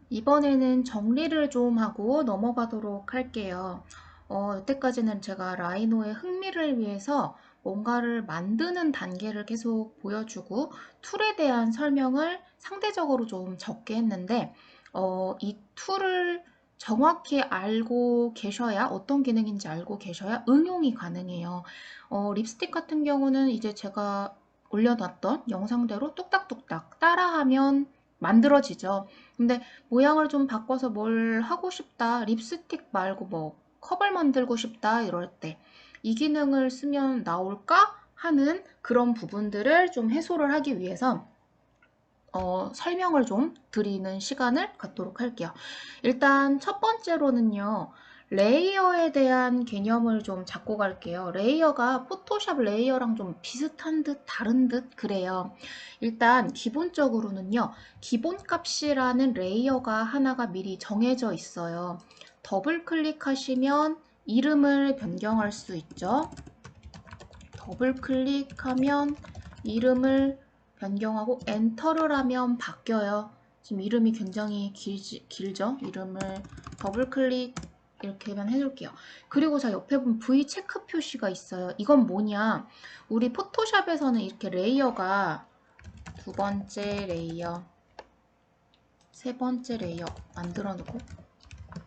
이번에는 정리를 좀 하고 넘어가도록 할게요. 여태까지는 제가 라이노의 흥미를 위해서 뭔가를 만드는 단계를 계속 보여주고 툴에 대한 설명을 상대적으로 좀 적게 했는데 이 툴을 정확히 알고 계셔야 어떤 기능인지 알고 계셔야 응용이 가능해요. 립스틱 같은 경우는 이제 제가 올려놨던 영상대로 뚝딱뚝딱 따라하면 만들어지죠. 근데 모양을 좀 바꿔서 뭘 하고 싶다, 립스틱 말고 뭐 컵을 만들고 싶다 이럴 때 이 기능을 쓰면 나올까 하는 그런 부분들을 좀 해소를 하기 위해서 설명을 좀 드리는 시간을 갖도록 할게요. 일단 첫 번째로는요. 레이어에 대한 개념을 좀 잡고 갈게요. 레이어가 포토샵 레이어랑 좀 비슷한 듯 다른 듯 그래요. 일단 기본적으로는요. 기본값이라는 레이어가 하나가 미리 정해져 있어요. 더블 클릭하시면 이름을 변경할 수 있죠. 더블 클릭하면 이름을 변경하고 엔터를 하면 바뀌어요. 지금 이름이 굉장히 길죠? 이름을 더블 클릭 이렇게만 해줄게요. 그리고 자 옆에 보면 V 체크 표시가 있어요. 이건 뭐냐? 우리 포토샵에서는 이렇게 레이어가 두 번째 레이어, 세 번째 레이어 만들어 놓고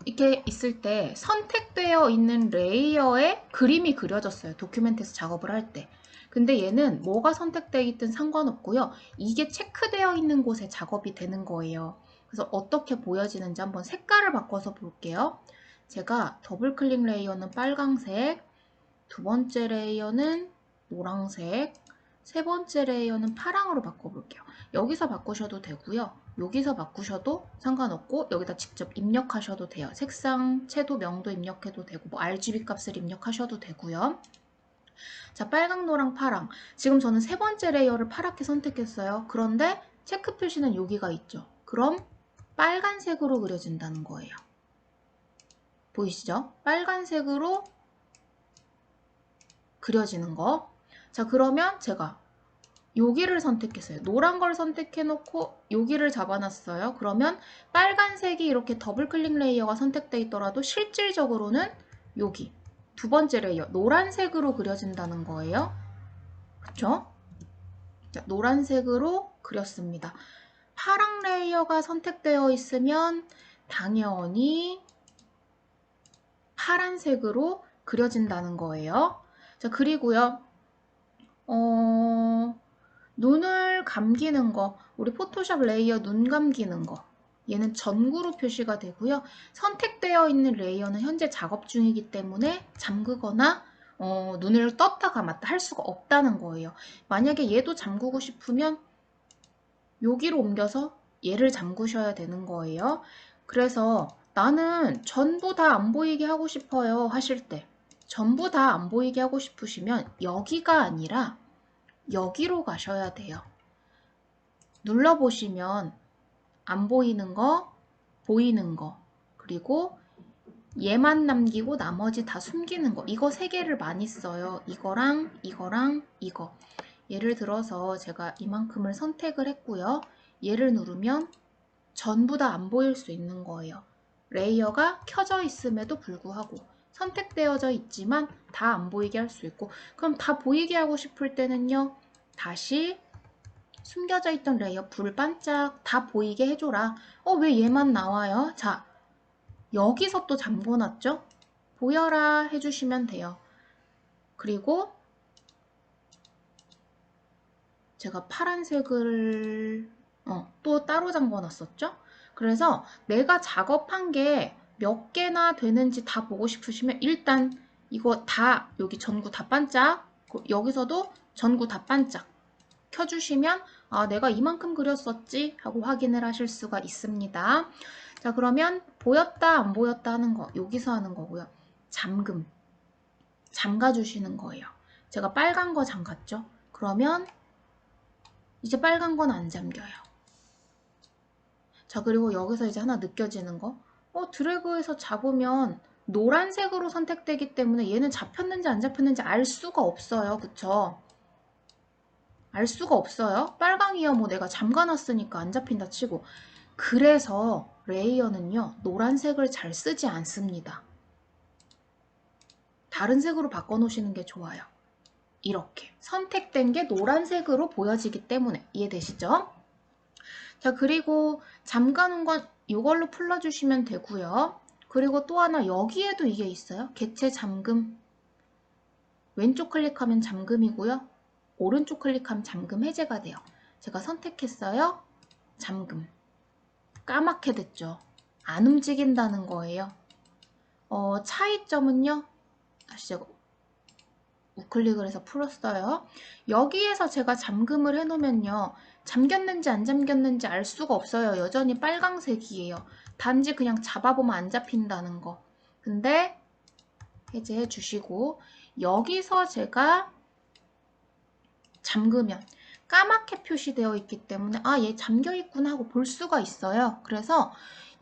이렇게 있을 때 선택되어 있는 레이어에 그림이 그려졌어요. 도큐멘트에서 작업을 할 때. 근데 얘는 뭐가 선택되어 있든 상관없고요. 이게 체크되어 있는 곳에 작업이 되는 거예요. 그래서 어떻게 보여지는지 한번 색깔을 바꿔서 볼게요. 제가 더블 클릭 레이어는 빨강색, 두 번째 레이어는 노란색, 세 번째 레이어는 파랑으로 바꿔볼게요. 여기서 바꾸셔도 되고요. 여기서 바꾸셔도 상관없고 여기다 직접 입력하셔도 돼요. 색상, 채도, 명도 입력해도 되고 뭐 RGB 값을 입력하셔도 되고요. 자, 빨강, 노랑, 파랑. 지금 저는 세 번째 레이어를 파랗게 선택했어요. 그런데 체크 표시는 여기가 있죠. 그럼 빨간색으로 그려진다는 거예요. 보이시죠? 빨간색으로 그려지는 거. 자, 그러면 제가 여기를 선택했어요. 노란 걸 선택해놓고 여기를 잡아놨어요. 그러면 빨간색이 이렇게 더블 클릭 레이어가 선택돼 있더라도 실질적으로는 여기 두 번째 레이어 노란색으로 그려진다는 거예요. 그쵸? 자, 노란색으로 그렸습니다. 파랑 레이어가 선택되어 있으면 당연히 파란색으로 그려진다는 거예요. 자, 그리고요. 눈을 감기는 거, 우리 포토샵 레이어 눈 감기는 거. 얘는 전구로 표시가 되고요. 선택되어 있는 레이어는 현재 작업 중이기 때문에 잠그거나 눈을 떴다 감았다 할 수가 없다는 거예요. 만약에 얘도 잠그고 싶으면 여기로 옮겨서 얘를 잠그셔야 되는 거예요. 그래서 나는 전부 다 안 보이게 하고 싶어요 하실 때 전부 다 안 보이게 하고 싶으시면 여기가 아니라 여기로 가셔야 돼요. 눌러보시면 안 보이는 거, 보이는 거, 그리고 얘만 남기고 나머지 다 숨기는 거. 이거 세 개를 많이 써요. 이거랑 이거랑 이거. 예를 들어서 제가 이만큼을 선택을 했고요. 얘를 누르면 전부 다 안 보일 수 있는 거예요. 레이어가 켜져 있음에도 불구하고 선택되어져 있지만 다 안 보이게 할 수 있고 그럼 다 보이게 하고 싶을 때는요. 다시 숨겨져 있던 레이어 불 반짝 다 보이게 해줘라. 왜 얘만 나와요? 자, 여기서 또 잠궈놨죠? 보여라 해주시면 돼요. 그리고 제가 파란색을 또 따로 잠궈놨었죠? 그래서 내가 작업한 게 몇 개나 되는지 다 보고 싶으시면 일단 이거 다 여기 전구 다 반짝 여기서도 전구 다 반짝 켜주시면 내가 이만큼 그렸었지 하고 확인을 하실 수가 있습니다. 자, 그러면 보였다 안 보였다 하는 거 여기서 하는 거고요. 잠가 주시는 거예요. 제가 빨간 거 잠갔죠? 그러면 이제 빨간 건 안 잠겨요. 자, 그리고 여기서 이제 하나 느껴지는 거 드래그해서 잡으면 노란색으로 선택되기 때문에 얘는 잡혔는지 안 잡혔는지 알 수가 없어요. 그쵸? 알 수가 없어요. 빨강이야 뭐 내가 잠가놨으니까 안 잡힌다 치고 그래서 레이어는요, 노란색을 잘 쓰지 않습니다. 다른 색으로 바꿔놓으시는 게 좋아요. 이렇게 선택된 게 노란색으로 보여지기 때문에 이해되시죠? 자, 그리고 잠가놓은 건 이걸로 풀러주시면 되고요. 그리고 또 하나 여기에도 이게 있어요. 개체 잠금. 왼쪽 클릭하면 잠금이고요. 오른쪽 클릭하면 잠금 해제가 돼요. 제가 선택했어요. 잠금. 까맣게 됐죠. 안 움직인다는 거예요. 차이점은요. 다시 제가 우클릭을 해서 풀었어요. 여기에서 제가 잠금을 해놓으면요. 잠겼는지 안 잠겼는지 알 수가 없어요. 여전히 빨강색이에요. 단지 그냥 잡아보면 안 잡힌다는 거. 근데 해제해 주시고 여기서 제가 잠그면 까맣게 표시되어 있기 때문에 아, 얘 잠겨있구나 하고 볼 수가 있어요. 그래서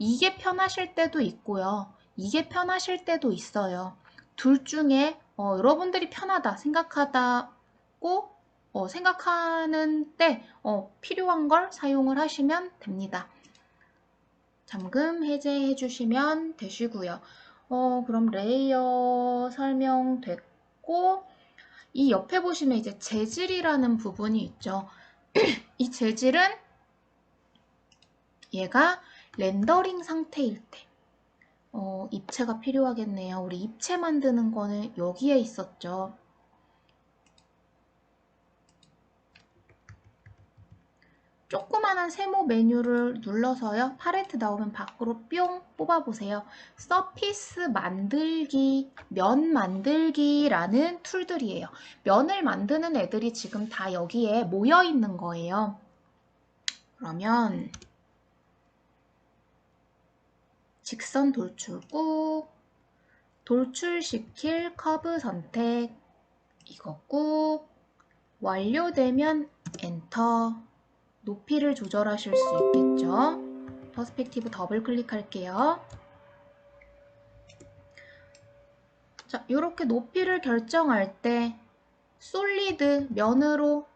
이게 편하실 때도 있고요. 이게 편하실 때도 있어요. 둘 중에 여러분들이 편하다 생각하다고 생각하는 때 필요한 걸 사용을 하시면 됩니다. 잠금 해제해 주시면 되시고요. 그럼 레이어 설명됐고 이 옆에 보시면 이제 재질이라는 부분이 있죠. 이 재질은 얘가 렌더링 상태일 때 입체가 필요하겠네요. 우리 입체 만드는 거는 여기에 있었죠. 조그만한 세모 메뉴를 눌러서요. 팔레트 나오면 밖으로 뿅 뽑아보세요. 서피스 만들기, 면 만들기라는 툴들이에요. 면을 만드는 애들이 지금 다 여기에 모여 있는 거예요. 그러면 직선 돌출 꾹, 돌출시킬 커브 선택, 이거 꾹, 완료되면 엔터, 높이를 조절하실 수 있겠죠. 퍼스펙티브 더블 클릭할게요. 자, 이렇게 높이를 결정할 때 솔리드 면으로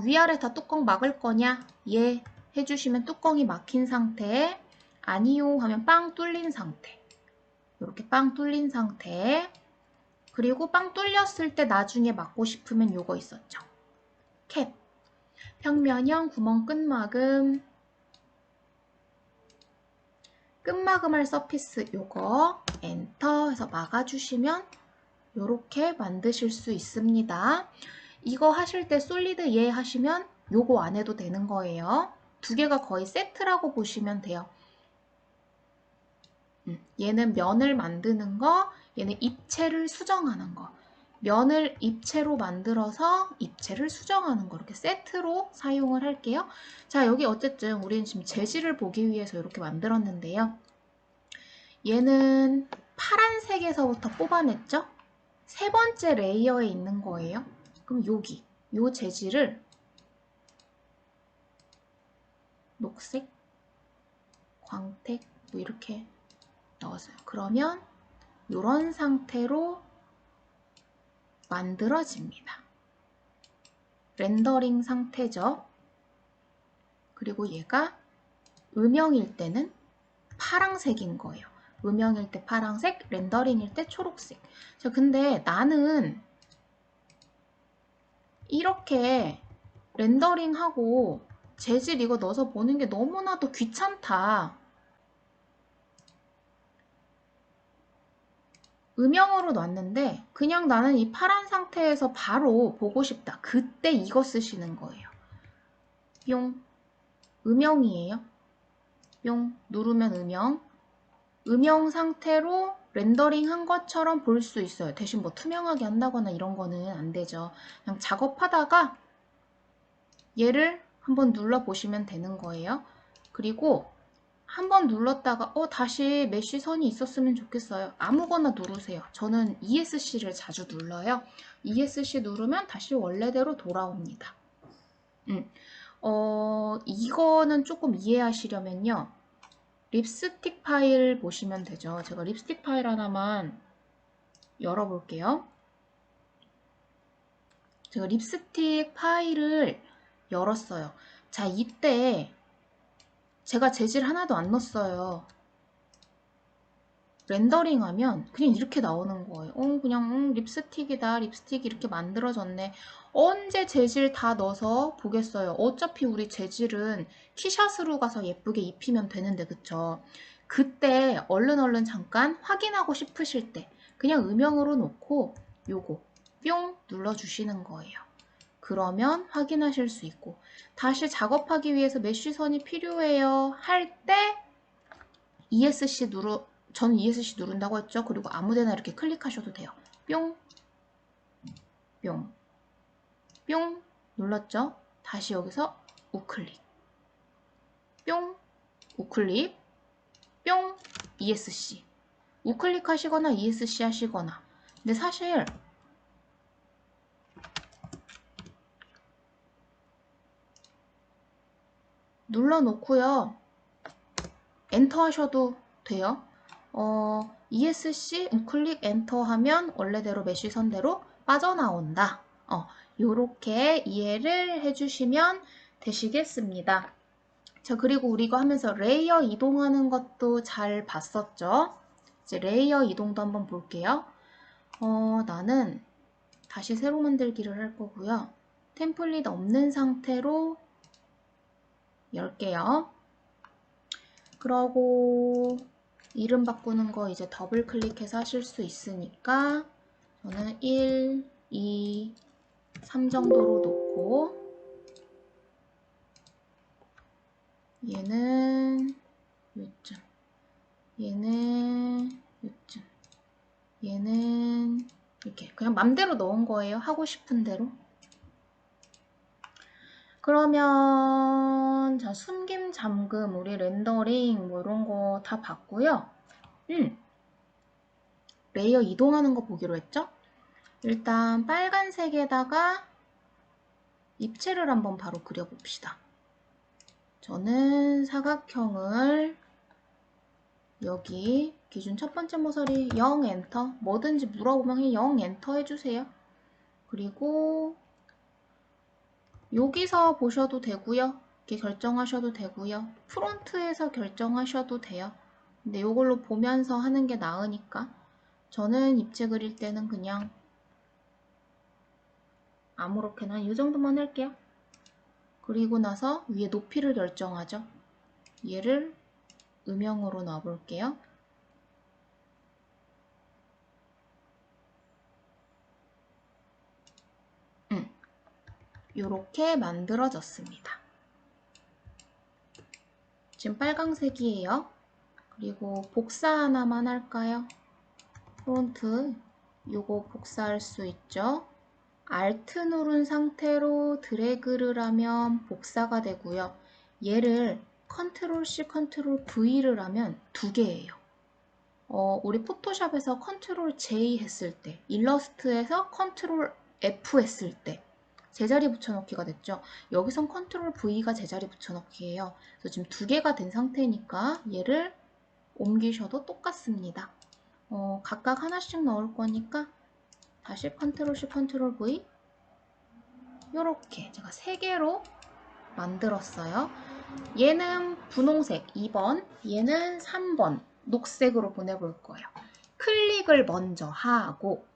위아래 다 뚜껑 막을 거냐? 예 해주시면 뚜껑이 막힌 상태, 아니요 하면 빵 뚫린 상태. 이렇게 빵 뚫린 상태. 그리고 빵 뚫렸을 때 나중에 막고 싶으면 요거 있었죠. 캡. 평면형 구멍 끝마금. 끝마금할 서피스 요거 엔터 해서 막아주시면 요렇게 만드실 수 있습니다. 이거 하실 때 솔리드 예 하시면 요거 안 해도 되는 거예요. 두 개가 거의 세트라고 보시면 돼요. 얘는 면을 만드는 거, 얘는 입체를 수정하는 거. 면을 입체로 만들어서 입체를 수정하는 거. 이렇게 세트로 사용을 할게요. 자, 여기 어쨌든 우리는 지금 재질을 보기 위해서 이렇게 만들었는데요. 얘는 파란색에서부터 뽑아냈죠? 세 번째 레이어에 있는 거예요. 그럼 여기, 요 재질을 녹색, 광택 뭐 이렇게 넣었어요. 그러면 이런 상태로 만들어집니다. 렌더링 상태죠. 그리고 얘가 음영일 때는 파랑색인 거예요. 음영일 때 파랑색, 렌더링일 때 초록색. 자, 근데 나는 이렇게 렌더링하고 재질 이거 넣어서 보는 게 너무나도 귀찮다. 음영으로 놨는데 그냥 나는 이 파란 상태에서 바로 보고 싶다. 그때 이거 쓰시는 거예요. 뿅. 음영이에요. 뿅. 누르면 음영. 음영 상태로 렌더링 한 것처럼 볼 수 있어요. 대신 뭐 투명하게 한다거나 이런 거는 안 되죠. 그냥 작업하다가 얘를 한번 눌러보시면 되는 거예요. 그리고 한번 눌렀다가 다시 메쉬 선이 있었으면 좋겠어요. 아무거나 누르세요. 저는 ESC를 자주 눌러요. ESC 누르면 다시 원래대로 돌아옵니다. 이거는 조금 이해하시려면요. 립스틱 파일 보시면 되죠. 제가 립스틱 파일 하나만 열어볼게요. 제가 립스틱 파일을 열었어요. 자, 이때 제가 재질 하나도 안 넣었어요. 렌더링하면 그냥 이렇게 나오는 거예요. 그냥 립스틱이다. 립스틱이 이렇게 만들어졌네. 언제 재질 다 넣어서 보겠어요. 어차피 우리 재질은 키샷으로 가서 예쁘게 입히면 되는데, 그쵸? 그때 얼른 잠깐 확인하고 싶으실 때 그냥 음영으로 놓고 요거 뿅 눌러주시는 거예요. 그러면 확인하실 수 있고, 다시 작업하기 위해서 메쉬선이 필요해요 할 때 ESC 저는 ESC 누른다고 했죠. 그리고 아무데나 이렇게 클릭하셔도 돼요. 뿅, 뿅, 뿅 눌렀죠. 다시 여기서 우클릭, 뿅, 우클릭, 뿅, ESC. 우클릭 하시거나 ESC 하시거나. 근데 사실 눌러놓고요. 엔터 하셔도 돼요. ESC 우클릭 엔터 하면 원래대로 메쉬선대로 빠져나온다. 요렇게 이해를 해주시면 되시겠습니다. 자, 그리고 우리 이거 하면서 레이어 이동하는 것도 잘 봤었죠? 이제 레이어 이동도 한번 볼게요. 나는 다시 새로 만들기를 할 거고요. 템플릿 없는 상태로 열게요. 그러고 이름 바꾸는 거 이제 더블 클릭해서 하실 수 있으니까 저는 1, 2, 3 정도로 놓고 얘는 요쯤, 얘는 요쯤, 얘는 이렇게 그냥 맘대로 넣은 거예요. 하고 싶은 대로. 그러면 자, 숨김, 잠금, 우리 렌더링 뭐 이런 거 다 봤고요. 레이어 이동하는 거 보기로 했죠? 일단 빨간색에다가 입체를 한번 바로 그려봅시다. 저는 사각형을 여기 기준 첫 번째 모서리 0 엔터, 뭐든지 물어보면 0 엔터 해주세요. 그리고 여기서 보셔도 되고요. 이렇게 결정하셔도 되고요. 프론트에서 결정하셔도 돼요. 근데 이걸로 보면서 하는 게 나으니까 저는 입체 그릴 때는 그냥 아무렇게나 이 정도만 할게요. 그리고 나서 위에 높이를 결정하죠. 얘를 음영으로 놔볼게요. 이렇게 만들어졌습니다. 지금 빨강색이에요. 그리고 복사 하나만 할까요? 프론트 요거 복사할 수 있죠. Alt 누른 상태로 드래그를 하면 복사가 되고요. 얘를 Ctrl C, Ctrl V를 하면 두 개예요. 우리 포토샵에서 Ctrl J 했을 때, 일러스트에서 Ctrl F 했을 때 제자리 붙여넣기가 됐죠. 여기선 Ctrl V가 제자리 붙여넣기예요. 그래서 지금 두 개가 된 상태니까 얘를 옮기셔도 똑같습니다. 각각 하나씩 넣을 거니까 다시 Ctrl C, Ctrl V 이렇게 제가 세 개로 만들었어요. 얘는 분홍색 2번, 얘는 3번 녹색으로 보내볼 거예요. 클릭을 먼저 하고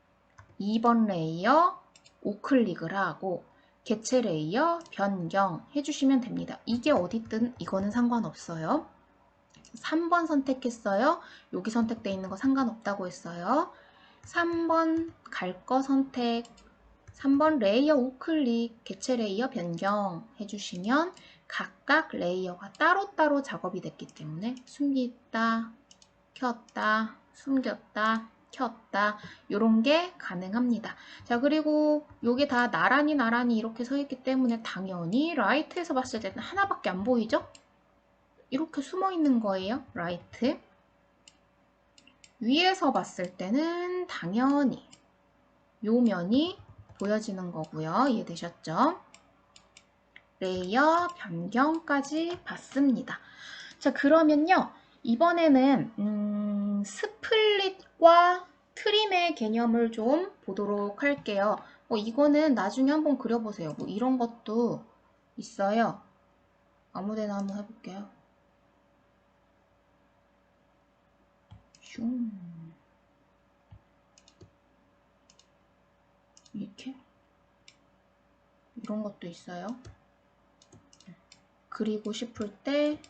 2번 레이어 우클릭을 하고 개체 레이어 변경 해주시면 됩니다. 이게 어디든 이거는 상관없어요. 3번 선택했어요. 여기 선택되어 있는 거 상관없다고 했어요. 3번 갈 거 선택, 3번 레이어 우클릭, 개체 레이어 변경 해주시면 각각 레이어가 따로따로 작업이 됐기 때문에 숨겼다, 켰다, 숨겼다, 켰다 이런 게 가능합니다. 자, 그리고 이게 다 나란히 이렇게 서 있기 때문에 당연히 라이트에서 봤을 때는 하나밖에 안 보이죠? 이렇게 숨어 있는 거예요. 라이트. 위에서 봤을 때는 당연히 요 면이 보여지는 거고요. 이해되셨죠? 레이어 변경까지 봤습니다. 자, 그러면요. 이번에는 스플릿과 트림의 개념을 좀 보도록 할게요. 이거는 나중에 한번 그려보세요. 뭐 이런 것도 있어요. 아무데나 한번 해볼게요. 슝. 이렇게 이런 것도 있어요. 그리고 싶을 때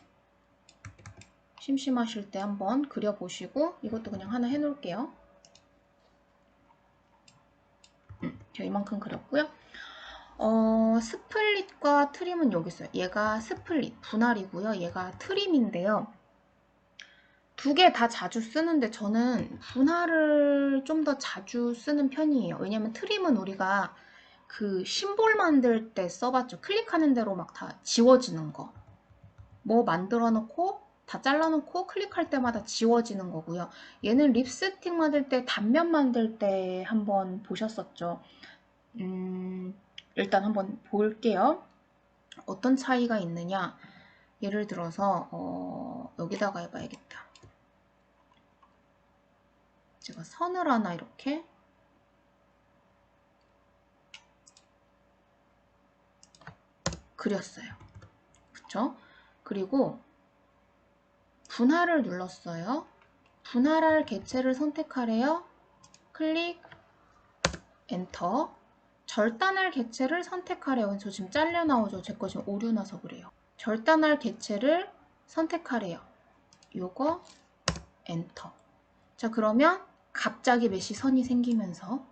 심심하실 때 한번 그려보시고 이것도 그냥 하나 해놓을게요. 제가 이만큼 그렸고요. 스플릿과 트림은 여기 있어요. 얘가 스플릿, 분할이고요. 얘가 트림인데요. 두 개 다 자주 쓰는데 저는 분할을 좀 더 자주 쓰는 편이에요. 왜냐면 트림은 우리가 그 심볼 만들 때 써봤죠. 클릭하는 대로 막 다 지워지는 거. 뭐 만들어 놓고 다 잘라놓고 클릭할 때마다 지워지는 거고요. 얘는 립스틱 만들 때 단면 만들 때 한번 보셨었죠. 일단 한번 볼게요. 어떤 차이가 있느냐. 예를 들어서 여기다가 해봐야겠다. 제가 선을 하나 이렇게 그렸어요. 그쵸? 그리고 분할을 눌렀어요. 분할할 개체를 선택하래요. 클릭, 엔터. 절단할 개체를 선택하래요. 저 지금 잘려 나오죠? 제 거 지금 오류 나서 그래요. 절단할 개체를 선택하래요. 요거, 엔터. 자, 그러면 갑자기 메쉬 선이 생기면서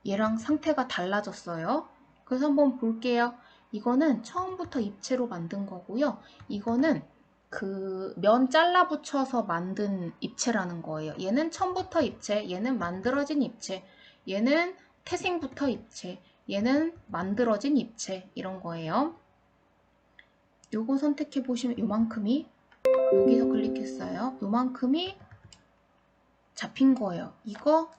얘랑 상태가 달라졌어요. 그래서 한번 볼게요. 이거는 처음부터 입체로 만든 거고요. 이거는 그 면 잘라 붙여서 만든 입체라는 거예요. 얘는 처음부터 입체, 얘는 만들어진 입체, 얘는 태생부터 입체, 얘는 만들어진 입체 이런 거예요. 요거 선택해 보시면 요만큼이 여기서 클릭했어요. 요만큼이 잡힌 거예요. 이거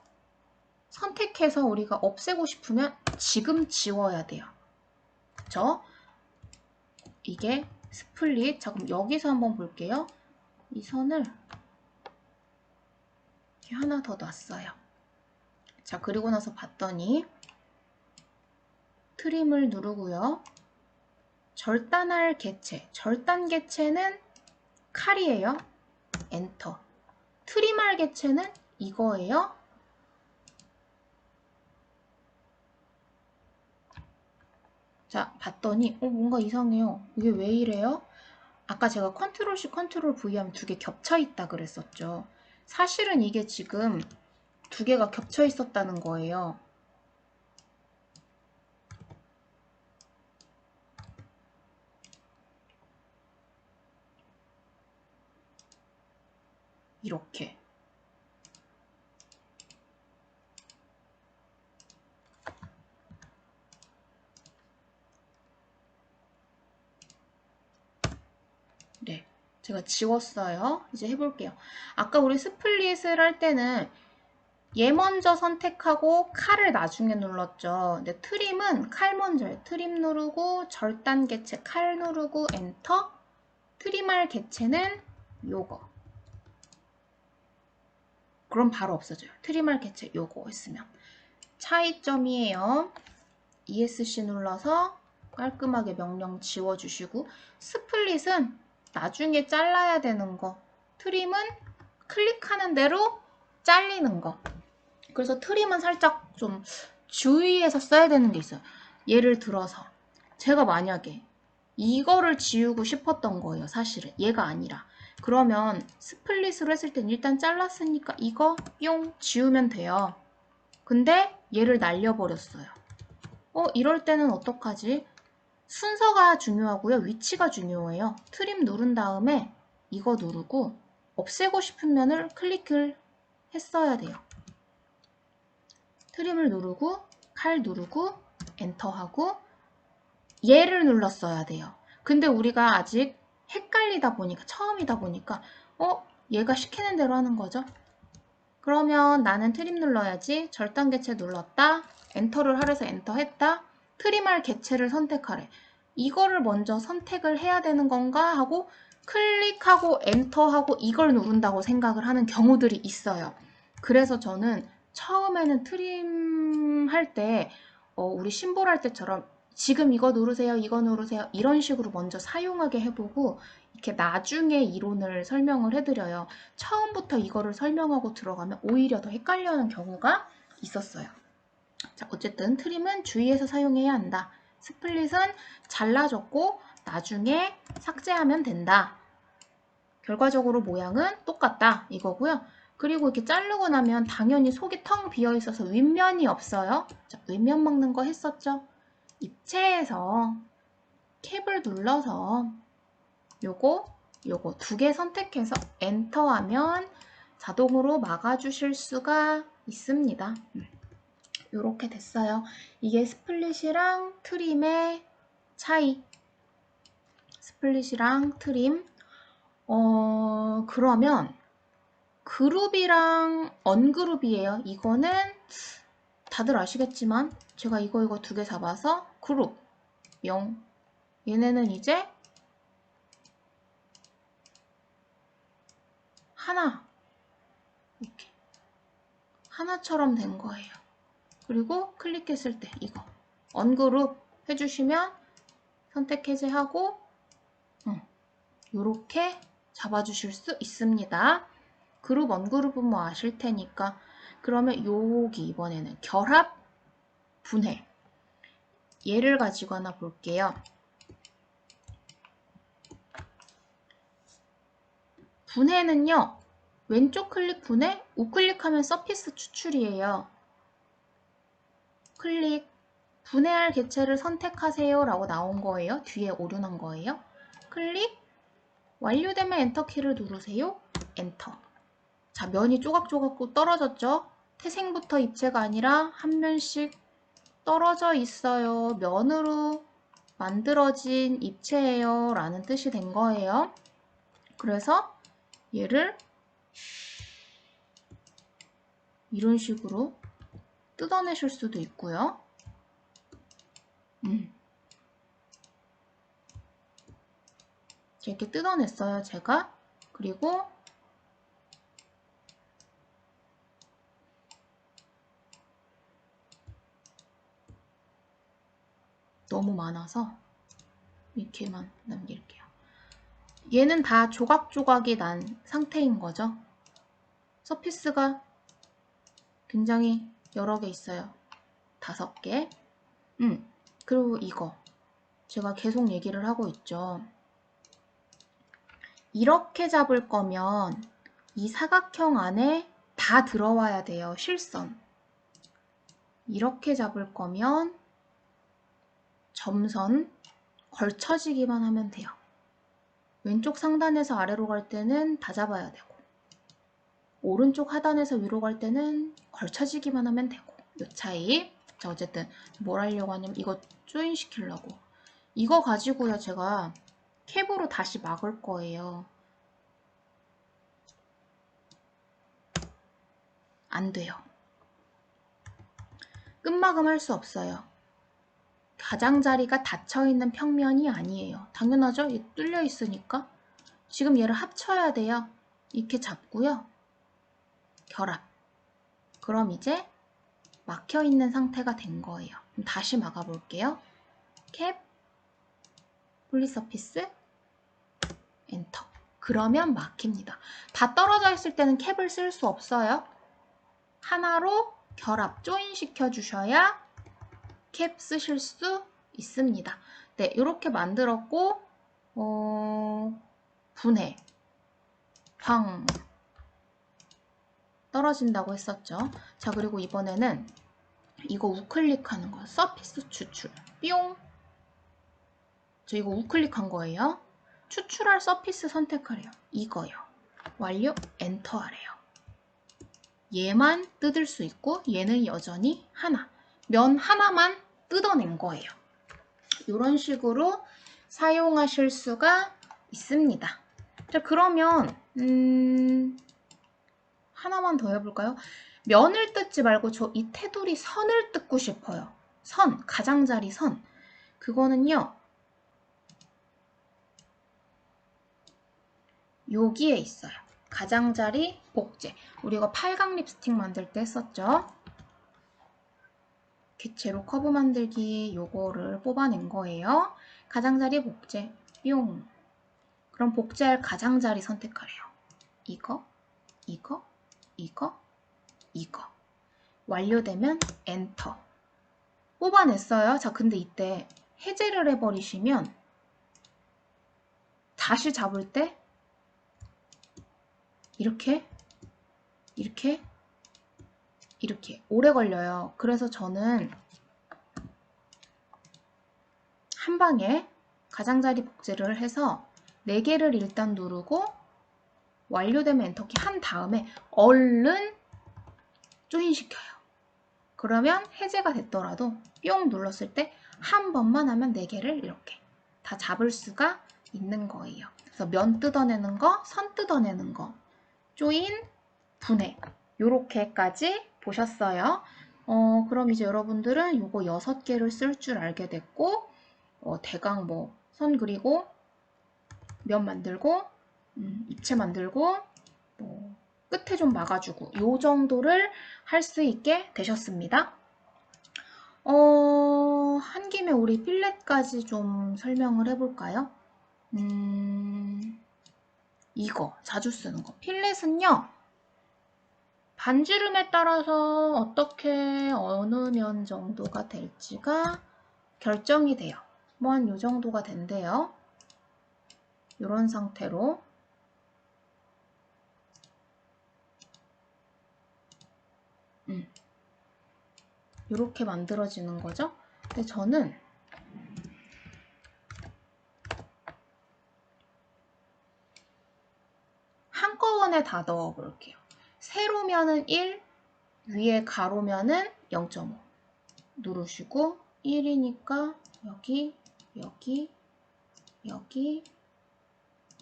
선택해서 우리가 없애고 싶으면 지금 지워야 돼요. 그쵸? 이게 스플릿. 자, 그럼 여기서 한번 볼게요. 이 선을 이렇게 하나 더 놨어요. 자, 그리고 나서 봤더니 트림을 누르고요. 절단할 개체. 절단 개체는 칼이에요. 엔터. 트림할 개체는 이거예요. 자, 봤더니 뭔가 이상해요. 이게 왜 이래요? 아까 제가 컨트롤 C, 컨트롤 V 하면 두 개 겹쳐 있다 그랬었죠. 사실은 이게 지금 두 개가 겹쳐 있었다는 거예요. 이렇게. 네, 제가 지웠어요. 이제 해볼게요. 아까 우리 스플릿을 할 때는 얘 먼저 선택하고 칼을 나중에 눌렀죠. 근데 트림은 칼 먼저예요. 트림 누르고 절단 개체 칼 누르고 엔터. 트림할 개체는 요거. 그럼 바로 없어져요. 트림할 개체 요거 했으면. 차이점이에요. ESC 눌러서 깔끔하게 명령 지워주시고, 스플릿은 나중에 잘라야 되는 거, 트림은 클릭하는 대로 잘리는 거. 그래서 트림은 살짝 좀 주의해서 써야 되는 게 있어요. 예를 들어서 제가 만약에 이거를 지우고 싶었던 거예요. 사실은 얘가 아니라. 그러면 스플릿으로 했을 땐 일단 잘랐으니까 이거 뿅 지우면 돼요. 근데 얘를 날려버렸어요. 이럴 때는 어떡하지? 순서가 중요하고요. 위치가 중요해요. 트림 누른 다음에 이거 누르고 없애고 싶은 면을 클릭을 했어야 돼요. 트림을 누르고 칼 누르고 엔터하고 얘를 눌렀어야 돼요. 근데 우리가 아직 헷갈리다 보니까 처음이다 보니까 얘가 시키는 대로 하는 거죠. 그러면 나는 트림 눌러야지. 절단 개체 눌렀다. 엔터를 하래서 엔터 했다. 트림할 개체를 선택하래. 이거를 먼저 선택을 해야 되는 건가 하고 클릭하고 엔터하고 이걸 누른다고 생각을 하는 경우들이 있어요. 그래서 저는 처음에는 트림 할 때 우리 심볼 할 때처럼 지금 이거 누르세요, 이거 누르세요. 이런 식으로 먼저 사용하게 해보고 이렇게 나중에 이론을 설명을 해드려요. 처음부터 이거를 설명하고 들어가면 오히려 더 헷갈려하는 경우가 있었어요. 자, 어쨌든 트림은 주의해서 사용해야 한다. 스플릿은 잘라줬고 나중에 삭제하면 된다. 결과적으로 모양은 똑같다 이거고요. 그리고 이렇게 자르고 나면 당연히 속이 텅 비어 있어서 윗면이 없어요. 자, 윗면 먹는 거 했었죠? 입체에서 캡을 눌러서 요거 두 개 선택해서 엔터하면 자동으로 막아주실 수가 있습니다. 요렇게 됐어요. 이게 스플릿이랑 트림의 차이. 스플릿이랑 트림. 그러면 그룹이랑 언그룹이에요. 이거는 다들 아시겠지만 제가 이거 두 개 잡아서 그룹 0. 얘네는 이제 하나 이렇게 하나처럼 된 거예요. 그리고 클릭했을 때 이거 언그룹 해주시면 선택 해제하고 이렇게 잡아주실 수 있습니다. 그룹 언그룹은 뭐 아실 테니까. 그러면 여기 이번에는 결합 분해 얘를 가지고 하나 볼게요. 분해는요, 왼쪽 클릭 분해, 우클릭하면 서피스 추출이에요. 클릭, 분해할 개체를 선택하세요 라고 나온 거예요. 뒤에 오류난 거예요. 클릭, 완료되면 엔터키를 누르세요. 엔터. 자, 면이 조각조각 떨어졌죠? 태생부터 입체가 아니라 한 면씩 떨어져 있어요. 면으로 만들어진 입체예요 라는 뜻이 된 거예요. 그래서 얘를 이런 식으로 뜯어내실 수도 있고요. 이렇게 뜯어냈어요, 제가. 그리고 너무 많아서 이렇게만 남길게요. 얘는 다 조각조각이 난 상태인 거죠. 서피스가 굉장히 여러 개 있어요. 5개. 그리고 이거 제가 계속 얘기를 하고 있죠. 이렇게 잡을 거면 이 사각형 안에 다 들어와야 돼요. 실선. 이렇게 잡을 거면 점선 걸쳐지기만 하면 돼요. 왼쪽 상단에서 아래로 갈 때는 다 잡아야 되고 오른쪽 하단에서 위로 갈 때는 걸쳐지기만 하면 되고 요 차이. 자, 어쨌든 뭘 하려고 하냐면 이거 조인 시키려고 이거 가지고요 제가 캡으로 다시 막을 거예요. 안 돼요. 끝마금 할 수 없어요. 가장자리가 닫혀있는 평면이 아니에요. 당연하죠? 이 뚫려 있으니까. 지금 얘를 합쳐야 돼요. 이렇게 잡고요. 결합. 그럼 이제 막혀있는 상태가 된 거예요. 그럼 다시 막아볼게요. 캡, 폴리서피스, 엔터. 그러면 막힙니다. 다 떨어져 있을 때는 캡을 쓸 수 없어요. 하나로 결합, 조인 시켜주셔야 캡 쓰실 수 있습니다. 네, 이렇게 만들었고 분해, 팡 떨어진다고 했었죠. 자, 그리고 이번에는 이거 우클릭하는 거예요. 서피스 추출, 뿅. 저 이거 우클릭한 거예요. 추출할 서피스 선택하래요. 이거요. 완료, 엔터 하래요. 얘만 뜯을 수 있고 얘는 여전히 하나. 면 하나만 뜯어낸 거예요. 이런 식으로 사용하실 수가 있습니다. 자, 그러면 하나만 더 해볼까요? 면을 뜯지 말고 저 이 테두리 선을 뜯고 싶어요. 선, 가장자리 선. 그거는요. 여기에 있어요. 가장자리 복제. 우리 이거 팔각 립스틱 만들 때 했었죠. 객체로 커브 만들기 요거를 뽑아낸 거예요. 가장자리 복제 뿅. 그럼 복제할 가장자리 선택하래요. 이거, 이거, 이거, 이거. 완료되면 엔터. 뽑아냈어요. 자, 근데 이때 해제를 해버리시면 다시 잡을 때 이렇게 이렇게 이렇게 오래 걸려요. 그래서 저는 한 방에 가장자리 복제를 해서 4개를 일단 누르고 완료되면 엔터키 한 다음에 얼른 조인시켜요. 그러면 해제가 됐더라도 뿅 눌렀을 때 한 번만 하면 4개를 이렇게 다 잡을 수가 있는 거예요. 그래서 면 뜯어내는 거, 선 뜯어내는 거, 조인, 분해 요렇게까지 보셨어요. 그럼 이제 여러분들은 요거 6개를 쓸 줄 알게 됐고 대강 뭐 선 그리고 면 만들고 입체 만들고 뭐 끝에 좀 막아주고 요 정도를 할 수 있게 되셨습니다. 한 김에 우리 필렛까지 좀 설명을 해볼까요? 이거 자주 쓰는 거. 필렛은요. 반지름에 따라서 어떻게 어느 면 정도가 될지가 결정이 돼요. 뭐 한 요 정도가 된대요. 이런 상태로 이렇게 만들어지는 거죠. 근데 저는 한꺼번에 다 넣어 볼게요. 세로면은 1, 위에 가로면은 0.5 누르시고 1이니까 여기, 여기, 여기,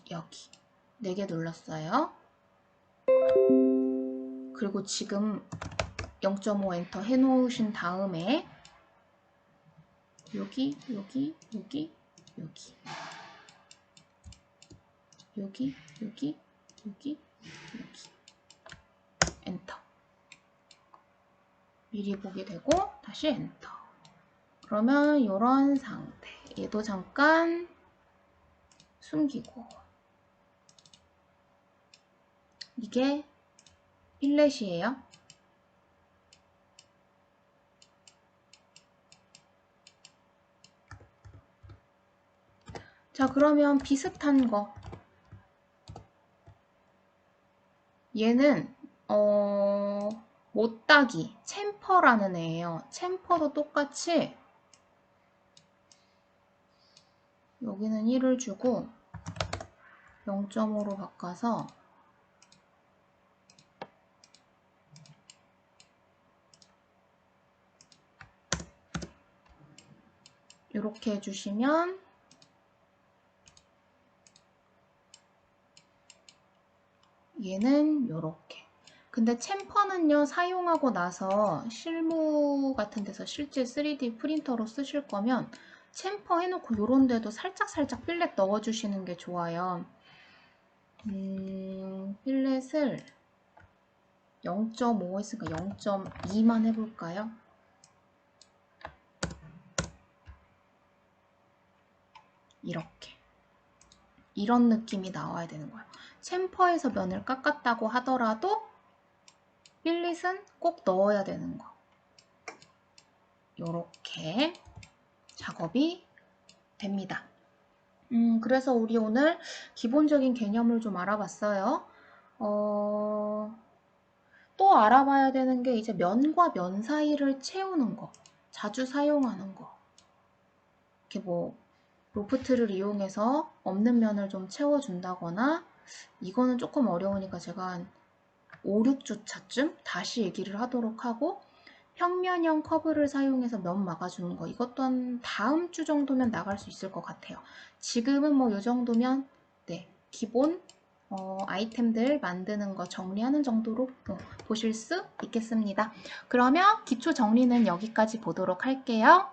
여기 4개 눌렀어요. 그리고 지금 0.5 엔터 해놓으신 다음에 여기, 여기, 여기, 여기, 여기, 여기, 여기, 여기 엔터. 미리 보게 되고 다시 엔터. 그러면 이런 상태. 얘도 잠깐 숨기고. 이게 필렛이에요. 자, 그러면 비슷한 거. 얘는 못따기, 챔퍼라는 애예요. 챔퍼도 똑같이 여기는 1을 주고 0.5로 바꿔서 이렇게 해주시면 얘는 이렇게. 근데 챔퍼는요, 사용하고 나서 실무 같은 데서 실제 3D 프린터로 쓰실 거면 챔퍼 해놓고 요런 데도 살짝살짝 필렛 넣어주시는 게 좋아요. 필렛을 0.5 했으니까 0.2만 해볼까요? 이렇게. 이런 느낌이 나와야 되는 거예요. 챔퍼에서 면을 깎았다고 하더라도 필렛은 꼭 넣어야 되는 거. 요렇게 작업이 됩니다. 그래서 우리 오늘 기본적인 개념을 좀 알아봤어요. 또 알아봐야 되는 게 이제 면과 면 사이를 채우는 거. 자주 사용하는 거. 이렇게 뭐 로프트를 이용해서 없는 면을 좀 채워준다거나 이거는 조금 어려우니까 제가 한 5, 6주차쯤 다시 얘기를 하도록 하고 평면형 커브를 사용해서 면 막아주는 거 이것도 한 다음 주 정도면 나갈 수 있을 것 같아요. 지금은 뭐 이 정도면 네 기본 아이템들 만드는 거 정리하는 정도로 보실 수 있겠습니다. 그러면 기초 정리는 여기까지 보도록 할게요.